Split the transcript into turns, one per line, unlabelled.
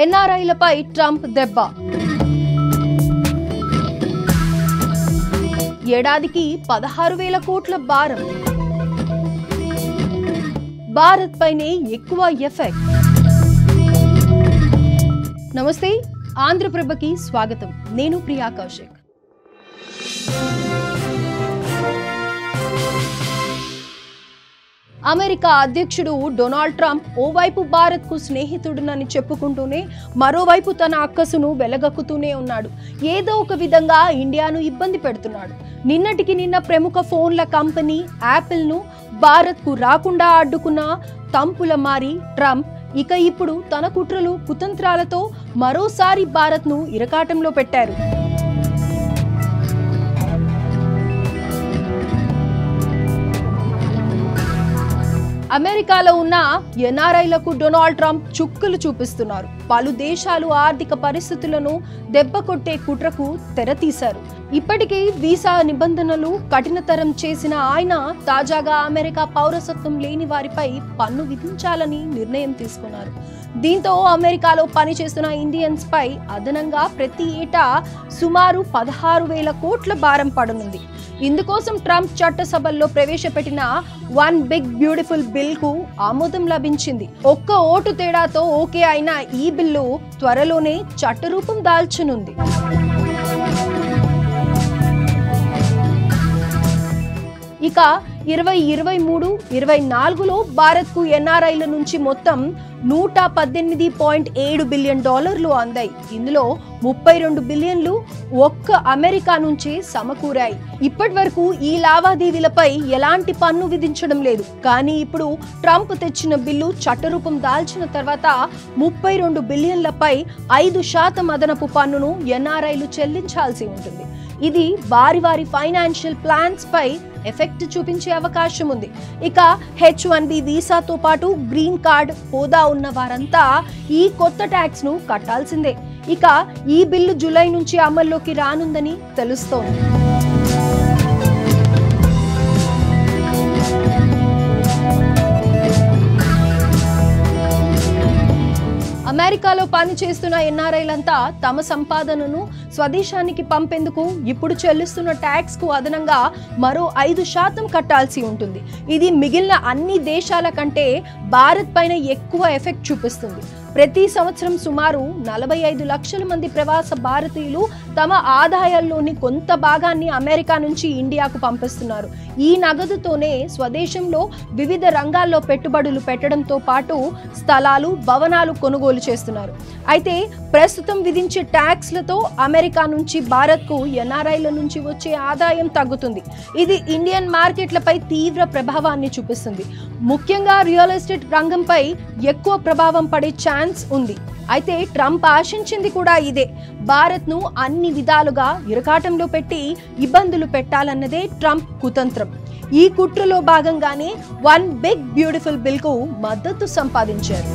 ఎన్ఆర్ఐలపై Trump దెబ్బ. ఏడాదికి 16,000 కోట్ల భారం. భారత్ పైనే ఎక్కువ ఎఫెక్ట్. నమస్తే, ఆంధ్రప్రభకి స్వాగతం. నేను ప్రియా కౌశిక్. అమెరికా అధ్యక్షుడు డొనాల్డ్ ట్రంప్ ఓవైపు భారత్కు స్నేహితుడునని చెప్పుకుంటూనే మరోవైపు తన అక్కసును వెలగక్కుతూనే ఉన్నాడు. ఏదో ఒక విధంగా ఇండియాను ఇబ్బంది పెడుతున్నాడు. నిన్నటికి నిన్న ప్రముఖ ఫోన్ల కంపెనీ యాపిల్ను భారత్కు రాకుండా అడ్డుకున్న తంపుల మారి ట్రంప్ ఇక ఇప్పుడు తన కుట్రలు కుతంత్రాలతో మరోసారి భారత్ను ఇరకాటంలో పెట్టారు. అమెరికాలో ఉన్న ఎన్ఆర్ఐలకు డొనాల్డ్ ట్రంప్ చుక్కలు చూపిస్తున్నారు. పలు దేశాలు ఆర్థిక పరిస్థితులను దెబ్బకొట్టే కుట్రకు తెరతీశారు. ఇప్పటికే వీసా నిబంధనలు కఠినతరం చేసిన ఆయన తాజాగా అమెరికా పౌరసత్వం లేని వారిపై పన్ను విధించాలని నిర్ణయం తీసుకున్నారు. దీంతో అమెరికాలో పనిచేస్తున్న ఇండియన్స్ పై అదనంగా ప్రతి ఏటా సుమారు 16,000 కోట్ల భారం పడనుంది. ఇందుకోసం ట్రంప్ చట్టసభల్లో ప్రవేశపెట్టిన వన్ బిగ్ బ్యూటిఫుల్ బిల్ కు ఆమోదం లభించింది. ఒక్క ఓటు తేడాతో ఓకే అయిన ఈ బిల్లు త్వరలోనే చట్టరూపం దాల్చనుంది. ఇక 2023-24లో భారత్కు ఎన్ఆర్ఐల నుంచి మొత్తం $118.7 బిలియన్ అందాయి. ఇందులో 32 బిలియన్లు ఒక్క అమెరికా నుంచే సమకూరాయి. ఇప్పటి వరకు ఈ లావాదేవీలపై ఎలాంటి పన్ను విధించడం లేదు. కానీ ఇప్పుడు ట్రంప్ తెచ్చిన బిల్లు చట్టరూపం దాల్చిన తర్వాత 32 బిలియన్లపై 5% అదనపు పన్నును ఎన్ఆర్ఐలు చెల్లించాల్సి ఉంటుంది. ఇది వారి ఫైనాన్షియల్ ప్లాన్స్ పై ఎఫెక్ట్ చూపించే అవకాశం ఉంది. ఇక H-1B వీసాతో పాటు గ్రీన్ కార్డ్ హోదా ఉన్న వారంతా ఈ కొత్త ట్యాక్స్ ను కట్టాల్సిందే. ఇక ఈ బిల్లు జూలై నుంచి అమల్లోకి రానుందని తెలుస్తోంది. అమెరికాలో పనిచేస్తున్న ఎన్ఆర్ఐలంతా తమ సంపాదనను స్వదేశానికి పంపేందుకు ఇప్పుడు చెల్లిస్తున్న ట్యాక్స్ కు అదనంగా మరో 5% కట్టాల్సి ఉంటుంది. ఇది మిగిలిన అన్ని దేశాల కంటే భారత్ పైన ఎక్కువ ఎఫెక్ట్ చూపిస్తుంది. ప్రతి సంవత్సరం సుమారు 45 లక్షల మంది ప్రవాస భారతీయులు తమ ఆదాయాల్లోని కొంత భాగాన్ని అమెరికా నుంచి ఇండియాకు పంపిస్తున్నారు. ఈ నగదుతోనే స్వదేశంలో వివిధ రంగాల్లో పెట్టుబడులు పెట్టడంతో పాటు స్థలాలు, భవనాలు కొనుగోలు చేస్తున్నారు. అయితే ప్రస్తుతం విధించే ట్యాక్స్లతో అమెరికా నుంచి భారత్కు ఎన్ఆర్ఐల నుంచి వచ్చే ఆదాయం తగ్గుతుంది. ఇది ఇండియన్ మార్కెట్లపై తీవ్ర ప్రభావాన్ని చూపిస్తుంది. ముఖ్యంగా రియల్ ఎస్టేట్ రంగంపై ఎక్కువ ప్రభావం పడే ఛాన్స్ ఉంది. అయితే ట్రంప్ ఆశించింది కూడా ఇదే. భారత్ను అన్ని విధాలుగా ఇరకాటంలో పెట్టి ఇబ్బందులు పెట్టాలన్నదే ట్రంప్ కుతంత్రం. ఈ కుట్రలో భాగంగానే వన్ బిగ్ బ్యూటిఫుల్ బిల్ కు మద్దతు సంపాదించారు.